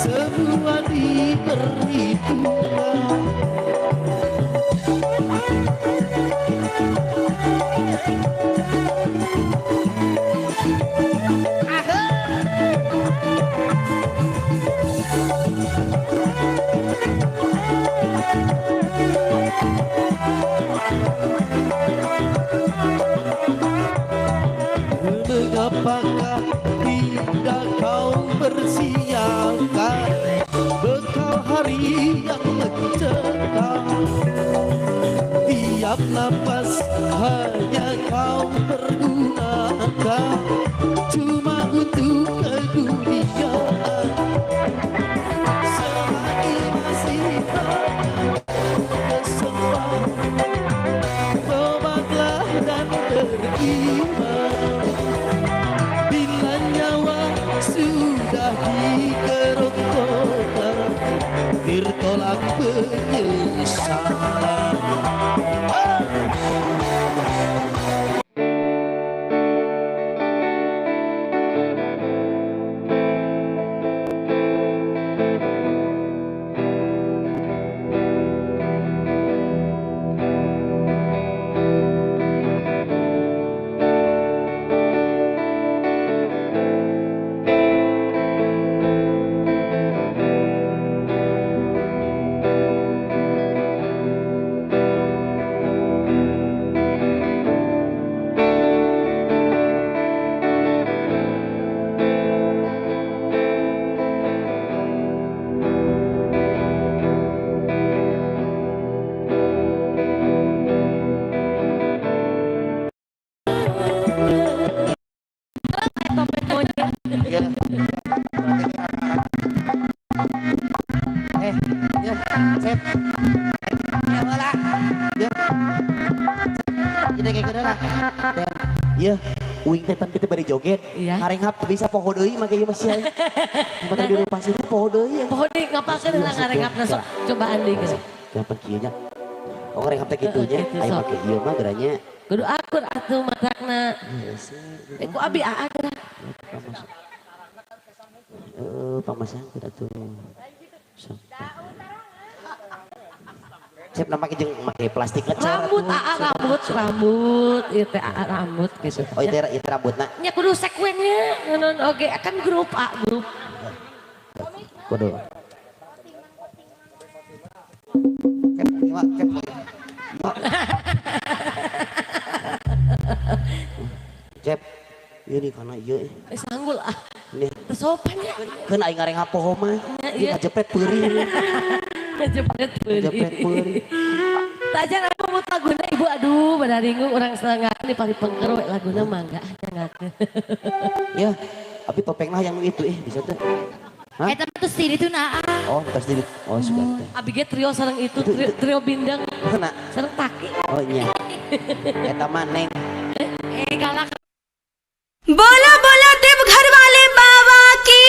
semua diberi Tuhan. Mengapakah tidak kau bersiapkan bekal hari yang mencekam? Tiap napas hanya kau pergunakan cuma untuk keduniaan. Selagi masih banyak kesempatan, tobatlah dan beriman. Bila nyawa sudah dikerokotkan, bertolak penyesalan. Iya, uing tepan kita bari joget. Ngarenghap bisa poho deui make ieu mah sia. Tempat di rumah pasir poho deui. Poho deui ngapakeun lah ngarenghapna sok cobaan deui geus. Gampang kieu nya. Oh ngarenghap teh kitu nya. Aya make ieu mah geranya. Kudu akur atuh matakna. Ku abi aa geura. Pamasang kita tuh. Siap namanya jeung make plastik ngecer. Rambut ieu teh rambut gitu. Oh itu rambutna. Nya kudu sekwennya non oge akan grup A grup. Kudu. Cep. Ieu nih kana ieu. Sanggul ah. Nih. Sopan ya. Keun aing ngareng poho mah. Ieu ngajepret peuri. Ngajepret peuri. Tajan aku mau laguna ibu aduh pada ringgu orang setengah di pari pengker laguna mangga jangakeun. Ya, tapi topenglah yang itu bisa tuh. Hah? Eta mah teu itu nah. Oh, tas diri. Oh, sudah. Abi ge trio sareng itu trio bindang. Kena. Sareng taki. Oh iya. Eta mah Neng. Galak. बोलो बोलो देवघर वाले बाबा की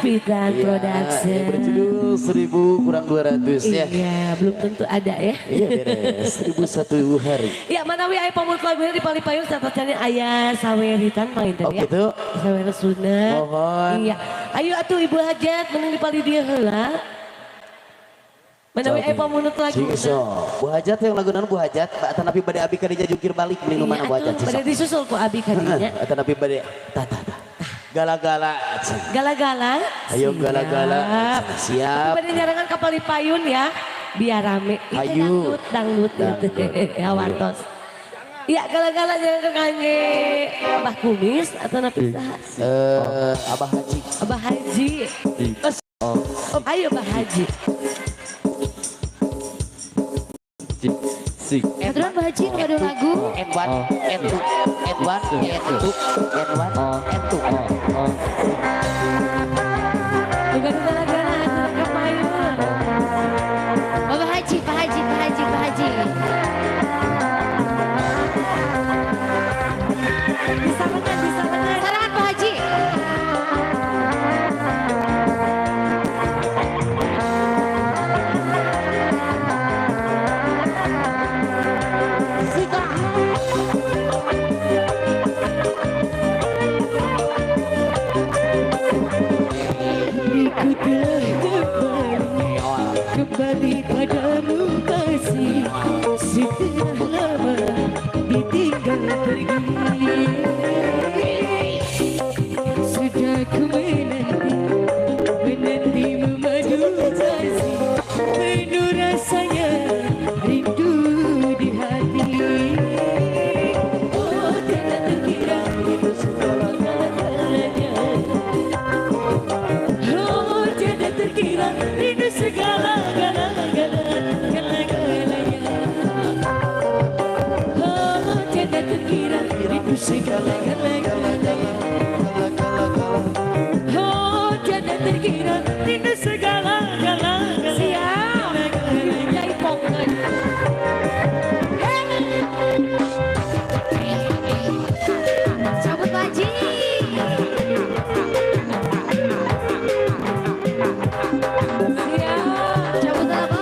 Fitan Iya, Production. yang berjudul 1000 kurang 200 ya. Iya, belum tentu ada ya. Iya beres, 1001 hari. Ya, manawi aya pamut lagu di Palipayung satatnya aya saweritan panginten Oh ya. gitu. Sawer sunat. Mohon. Iya. Ayo atuh Ibu Hajat menang di pali dia heula. Manawi aya pamunut lagu. Ciso. Bu Hajat yang lagu Bu Hajat, Mbak Napi bade abi kadinya jungkir balik mending mana Bu Hajat. Pada disusul ku abi kadinya. Mbak Napi bade ta. Gala-gala. Gala-gala. Ayo Siap. gala-gala. Siap. Pada nyarangan ke Palipayun ya. Biar rame. Itu Ayo. dangdut gitu. Ya wartos. Iya gala-gala jangan ke kanye. Abah Kumis atau napi saha? Abah Haji. Abah Haji. Ayo Abah Haji. Kebetulan Mbak Haji nggak ada lagu. N1, N2, N1, N2, N1, N2. Bukan gala-gala atau ke payun. Bapak Haji, Pak Haji, Pak Haji, Pak Haji. Bisa menang. Sarangan Pak Haji. Kembali padamu kasih setelah lama ditinggal pergi. Sudah ku menanti memadu kasih, penuh rasanya rindu di hati. Oh tidak terkira itu segala-galanya. Oh tidak terkira itu segala-galanya. Oh tidak terkira itu segala-galanya. Oh tidak terkira itu segala-galanya. Siap Jai Pongan. Sambut Pak Haji. Siap Sambut apa?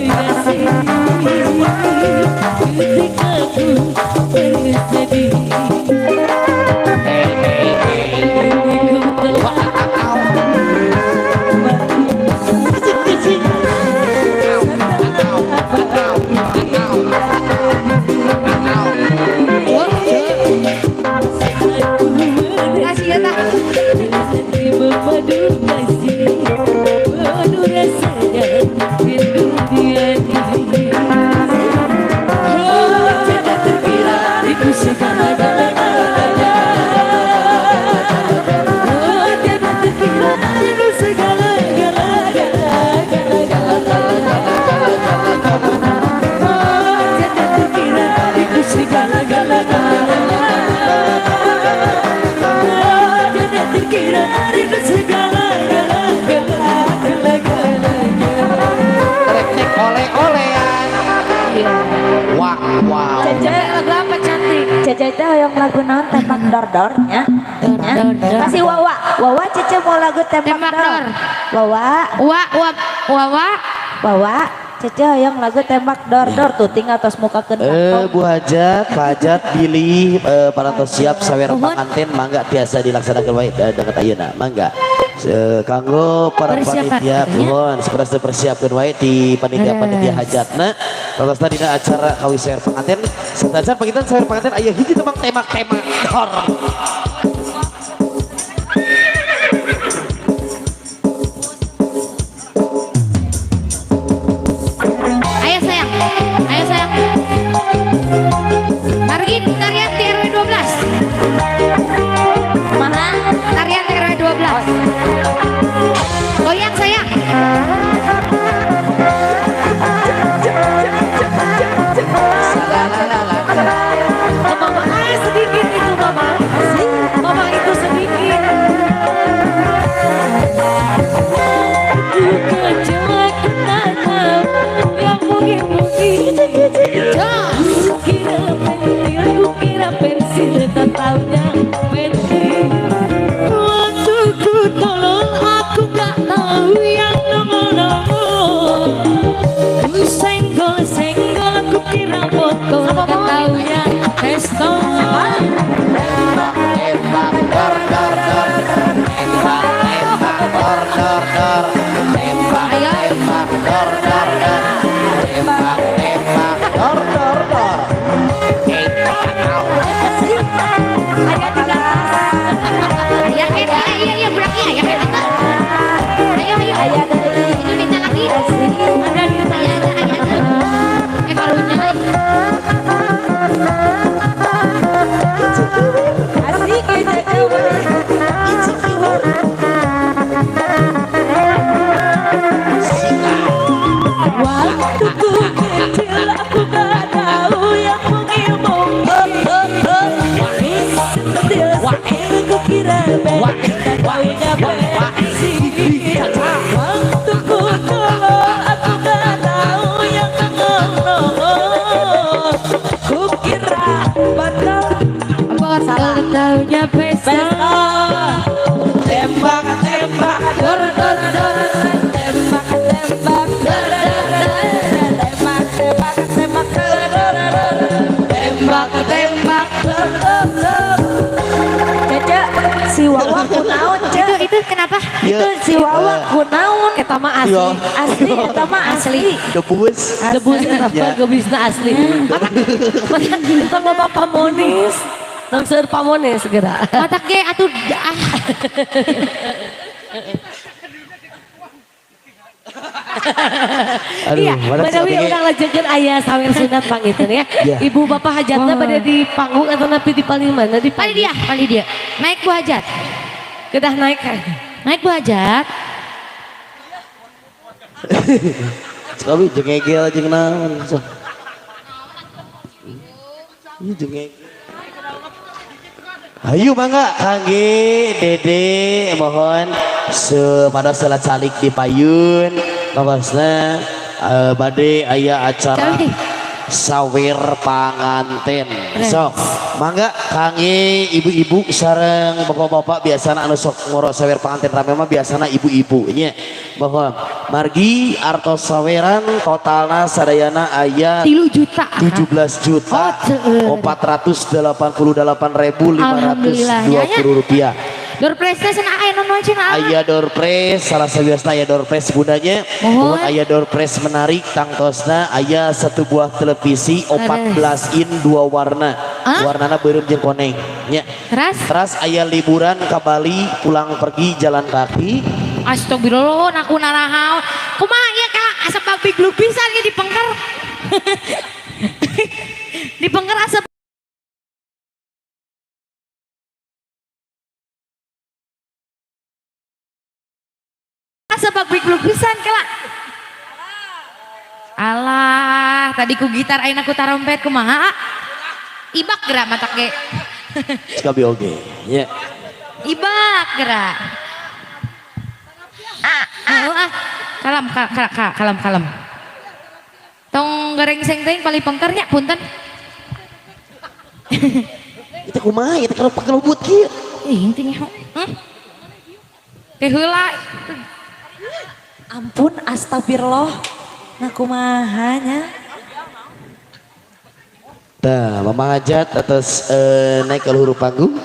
kasih ketika ku bersedih. Cece itu yang lagu naon tembak dor-dornya. Masih Wawa Cece mau lagu tembak dor. Wawa Cece yang lagu tembak dor tuh tinggal tos muka ke Bu Hajat, Pak Hajat pilih para tos siap sawer panganten mangga tiasa dilaksanakan wae dekat ayeuna mangga. Kanggo para panitia nuhun saperasa persiapkeun wae di panitia hajatna. Terus tadi acara kawin sawer panganten, sedajan pangitan sawer panganten aya hiji tembang tema dor. Ayo sayang. Margin tarian di RW 12. Mana? Tarian di RW 12. Goyang sayang. Mama sedikit itu mama itu sedikit. Bukan cuma kita tahu yang mungkin kira pensil tak tahunya pensil. Waktu ku tolong aku gak tahu yang nomor-nomor. Ku senggol ku kira botol tak tahunya pestol. Taunya pesta tembak dor tembak Cece si Wawa kunaon Itu kenapa? itu si Wawa kunaon eta mah asli eta mah asli Debus apa gebisna asli. Kita mau Bapak Monis. Nang seur pamone segera. Otak ge atuh Iya, Badawi udah lanjutkan ayah sawer sunat pangitan ya. Ibu bapak hajatnya pada di panggung atau napi di paling mana? Di paling dia. Naik Bu Hajat. Kedah naik. Naik Bu Hajat. Sekali jengegel jeung naon. Ieu jengegel. Ayo mangga kangge Dede mohon pada salat salik di payun pokosna bade aya acara sawer panganten sok mangga kangge ibu-ibu sareng bapak-bapak biasana anu sok ngoro sawer panganten rame mah biasana ibu-ibu nya mohon margi artos saweran totalna sadayana aya 3 juta. 17 juta Oh, seueur. 488.520 rupiah. Door prize cenah aya non cenah. Aya door prize salah sabiasna aya door prize bundanya. Mohon. Aya door prize menarik tangtosna aya satu buah televisi 14 in 2 warna. Hah? Warnana beureum jeung koneng nya. Teras aya liburan ke Bali pulang pergi jalan kaki. Astagfirullah aku narahaw. Kumaha ieu kala asap babig lu pisan ieu dipengker. Dipengker asap babig lu pisan kala. Alah, tadi ku gitar ayeuna ku tarompet kumaha? Ibak geura matak ge. Sekabi oge nya. Ibak geura. Kalem. Tong goreng seng teuing pali pengkernya punten. Itu kumaha itu kalau pakelubut kieu. Inting teh heula. Ampun, astagfirullah. Nah kumahanya. Tah, Mama Hajat atas naik ke luhur panggung.